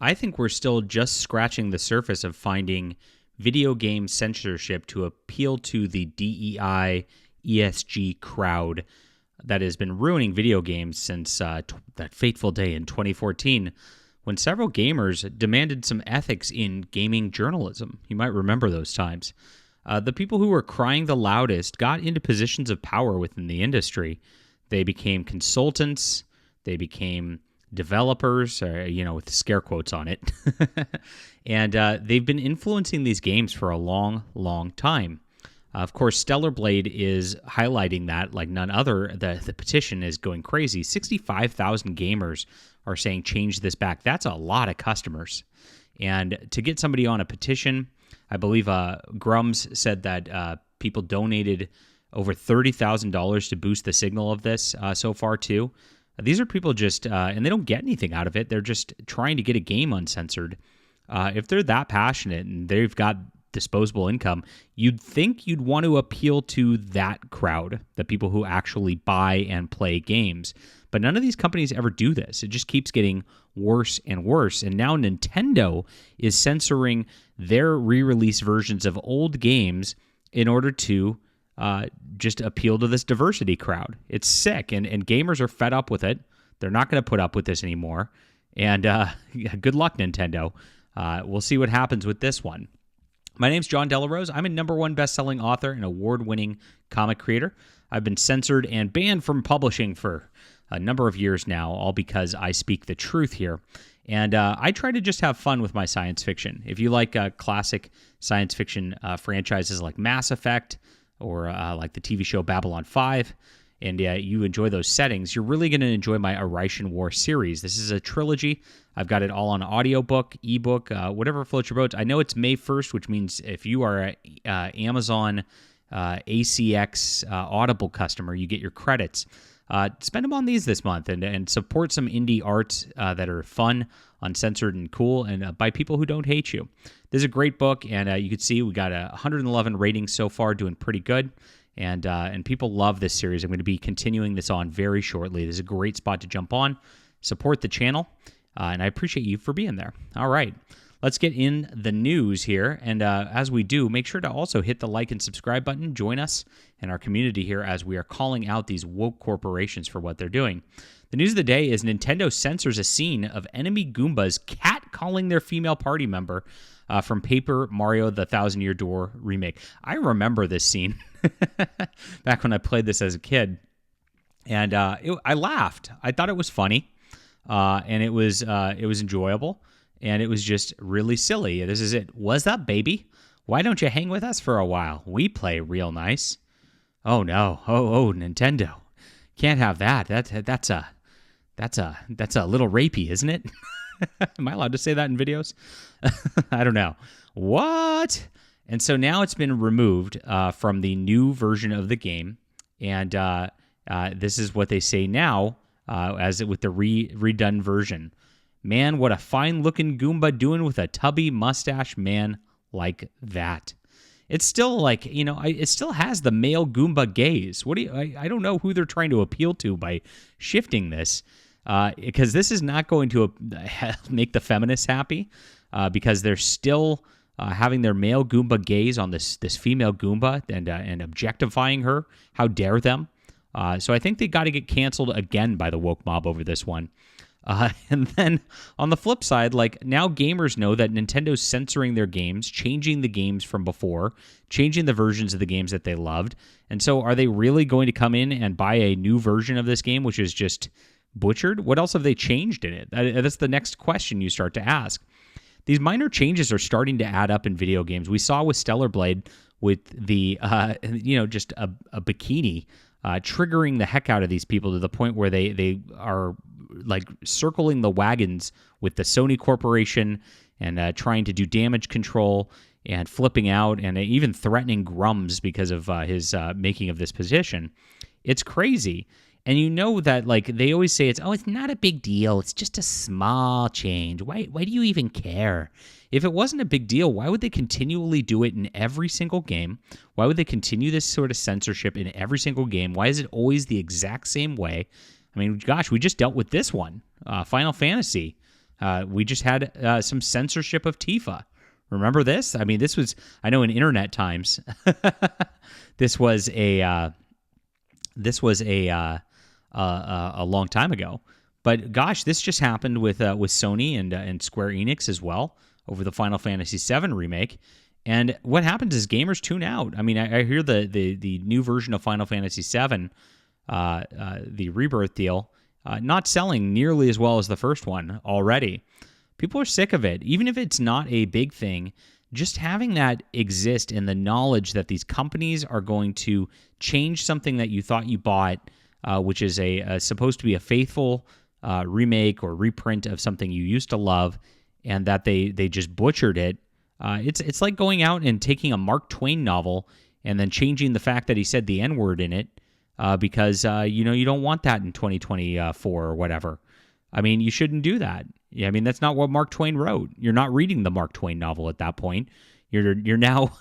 I think we're still just scratching the surface of finding video game censorship to appeal to the DEI, ESG crowd that has been ruining video games since that fateful day in 2014 when several gamers demanded some ethics in gaming journalism. You might remember those times. The people who were crying the loudest got into positions of power within the industry. They became consultants. They became developers, with scare quotes on it. And they've been influencing these games for a long, long time. Of course, Stellar Blade is highlighting that like none other. The petition is going crazy. 65,000 gamers are saying change this back. That's a lot of customers. And to get somebody on a petition, I believe Grums said that people donated over $30,000 to boost the signal of this so far, too. These are people just, and they don't get anything out of it. They're just trying to get a game uncensored. If they're that passionate and they've got disposable income, you'd think you'd want to appeal to that crowd, the people who actually buy and play games. But none of these companies ever do this. It just keeps getting worse and worse. And now Nintendo is censoring their re-release versions of old games in order to just appeal to this diversity crowd. It's sick, and gamers are fed up with it. They're not going to put up with this anymore. And good luck, Nintendo. We'll see what happens with this one. My name's John Delarose. I'm a #1 best-selling author and award-winning comic creator. I've been censored and banned from publishing for a number of years now, all because I speak the truth here. And I try to just have fun with my science fiction. If you like classic science fiction franchises like Mass Effect or like the TV show Babylon 5, and you enjoy those settings, you're really going to enjoy my Arishan War series. This is a trilogy. I've got it all on audiobook, ebook, whatever floats your boat. I know it's May 1st, which means if you are an Amazon ACX Audible customer, you get your credits. Spend them on these this month and support some indie arts that are fun, uncensored, and cool, and by people who don't hate you. This is a great book, and you can see we got 111 ratings so far, doing pretty good. And people love this series. I'm going to be continuing this on very shortly. This is a great spot to jump on, support the channel, and I appreciate you for being there. All right, let's get in the news here. And as we do, make sure to also hit the like and subscribe button. Join us in our community here as we are calling out these woke corporations for what they're doing. The news of the day is Nintendo censors a scene of enemy Goombas catcalling their female party member from Paper Mario the Thousand-Year Door remake. I remember this scene back when I played this as a kid, and I laughed. I thought it was funny, and it was enjoyable, and it was just really silly. This is it. What's up, baby? Why don't you hang with us for a while? We play real nice. Oh no! Oh, Nintendo, can't have that. That's a little rapey, isn't it? Am I allowed to say that in videos? I don't know. What? And so now it's been removed from the new version of the game, and this is what they say now, with the redone version. Man, what a fine-looking Goomba doing with a tubby mustache man like that. It's still like, it still has the male Goomba gaze. I don't know who they're trying to appeal to by shifting this, because this is not going to make the feminists happy, because they're still having their male Goomba gaze on this female Goomba and objectifying her. How dare them? So I think they got to get canceled again by the woke mob over this one. And then on the flip side, like now gamers know that Nintendo's censoring their games, changing the games from before, changing the versions of the games that they loved. And so are they really going to come in and buy a new version of this game, which is just butchered? What else have they changed in it? That's the next question you start to ask. These minor changes are starting to add up in video games. We saw with Stellar Blade with the, just a bikini triggering the heck out of these people to the point where they are like circling the wagons with the Sony Corporation and trying to do damage control and flipping out and even threatening Grums because of his making of this position. It's crazy. And you know that, like, they always say it's not a big deal. It's just a small change. Why do you even care? If it wasn't a big deal, why would they continually do it in every single game? Why would they continue this sort of censorship in every single game? Why is it always the exact same way? I mean, gosh, we just dealt with this one, Final Fantasy. We just had some censorship of Tifa. Remember this? I mean, this was, I know in internet times, this was a long time ago. But gosh, this just happened with Sony and Square Enix as well over the Final Fantasy VII remake. And what happens is gamers tune out. I mean, I hear the new version of Final Fantasy VII, the Rebirth deal, not selling nearly as well as the first one already. People are sick of it. Even if it's not a big thing, just having that exist and the knowledge that these companies are going to change something that you thought you bought, which is supposed to be a faithful remake or reprint of something you used to love, and that they just butchered it. It's like going out and taking a Mark Twain novel and then changing the fact that he said the N-word in it because you don't want that in 2024 or whatever. I mean, you shouldn't do that. Yeah, I mean, that's not what Mark Twain wrote. You're not reading the Mark Twain novel at that point. You're now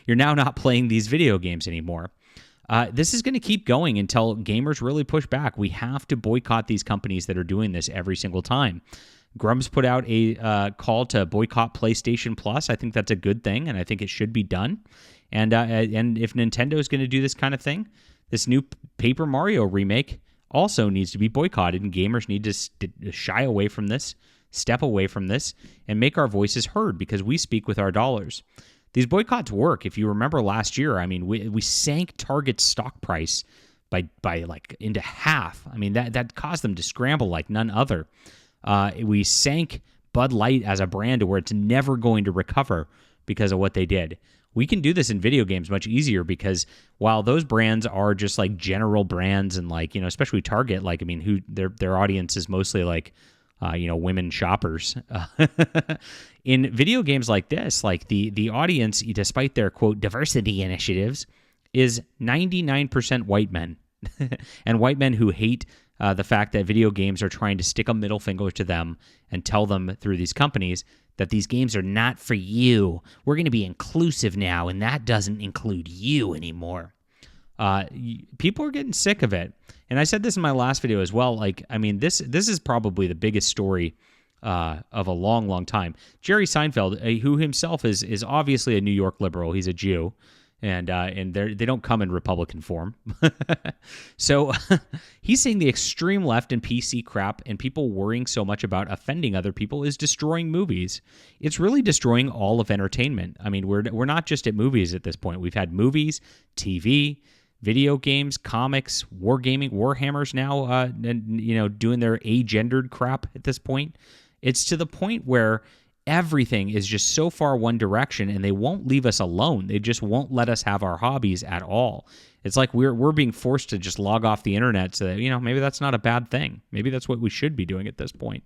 you're now not playing these video games anymore. This is going to keep going until gamers really push back. We have to boycott these companies that are doing this every single time. Grumps put out a call to boycott PlayStation Plus. I think that's a good thing, and I think it should be done. And if Nintendo is going to do this kind of thing, this new Paper Mario remake also needs to be boycotted, and gamers need to shy away from this, step away from this, and make our voices heard because we speak with our dollars. These boycotts work. If you remember last year, I mean, we sank Target's stock price by like into half. I mean, that caused them to scramble like none other. We sank Bud Light as a brand to where it's never going to recover because of what they did. We can do this in video games much easier because while those brands are just like general brands and like, especially Target, like, I mean, who their audience is mostly like, women shoppers. In video games like this, like the audience, despite their quote diversity initiatives, is 99% white men and white men who hate the fact that video games are trying to stick a middle finger to them and tell them through these companies that these games are not for you. We're going to be inclusive now, and that doesn't include you anymore. People are getting sick of it. And I said this in my last video as well. Like, I mean, this is probably the biggest story of a long, long time. Jerry Seinfeld, who himself is obviously a New York liberal. He's a Jew. And they don't come in Republican form. So he's saying the extreme left and PC crap and people worrying so much about offending other people is destroying movies. It's really destroying all of entertainment. I mean, we're not just at movies at this point. We've had movies, TV, video games, comics, wargaming, Warhammers now, doing their agendered crap at this point. It's to the point where everything is just so far one direction, and they won't leave us alone. They just won't let us have our hobbies at all. It's like we're being forced to just log off the internet so that, maybe that's not a bad thing. Maybe that's what we should be doing at this point.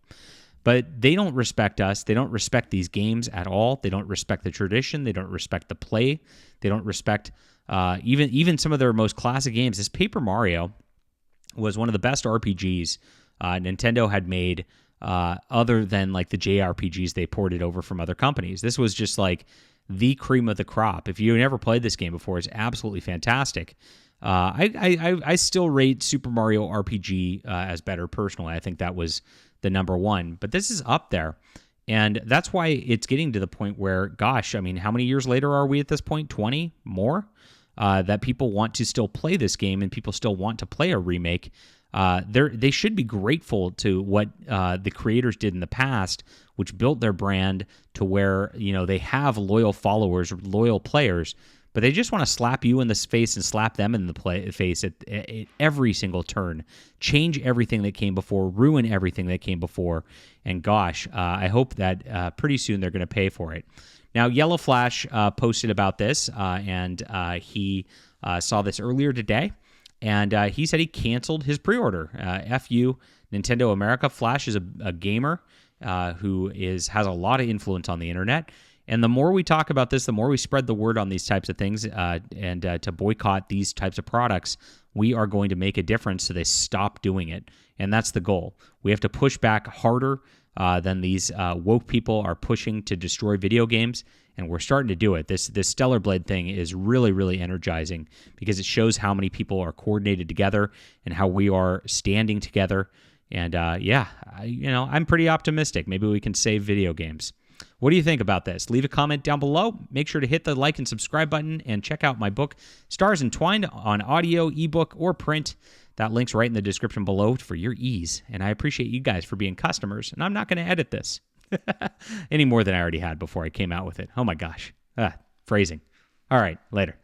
But they don't respect us. They don't respect these games at all. They don't respect the tradition. They don't respect the play. They don't respect even some of their most classic games. This Paper Mario was one of the best RPGs Nintendo had made, other than like the JRPGs they ported over from other companies. This was just like the cream of the crop. If you never played this game before, it's absolutely fantastic. I still rate Super Mario RPG as better personally. I think that was the number one, but this is up there. And that's why it's getting to the point where, gosh, I mean, how many years later are we at this point? 20 more? That people want to still play this game and people still want to play a remake. They should be grateful to what the creators did in the past, which built their brand to where, they have loyal followers, loyal players, but they just want to slap you in the face and slap them in the face at every single turn, change everything that came before, ruin everything that came before. And gosh, I hope that pretty soon they're going to pay for it. Now, Yellow Flash posted about this, and he saw this earlier today. And he said he canceled his pre-order. F you, Nintendo America. Flash is a gamer who has a lot of influence on the internet. And the more we talk about this, the more we spread the word on these types of things and to boycott these types of products, we are going to make a difference so they stop doing it. And that's the goal. We have to push back harder than these woke people are pushing to destroy video games. And we're starting to do it. This Stellar Blade thing is really, really energizing because it shows how many people are coordinated together and how we are standing together And I'm pretty optimistic. Maybe we can save video games. What do you think about this? Leave a comment down below. Make sure to hit the like and subscribe button and check out my book, Stars Entwined, on audio, ebook, or print. That link's right in the description below for your ease. And I appreciate you guys for being customers. And I'm not going to edit this any more than I already had before I came out with it. Oh my gosh. Phrasing. All right, later.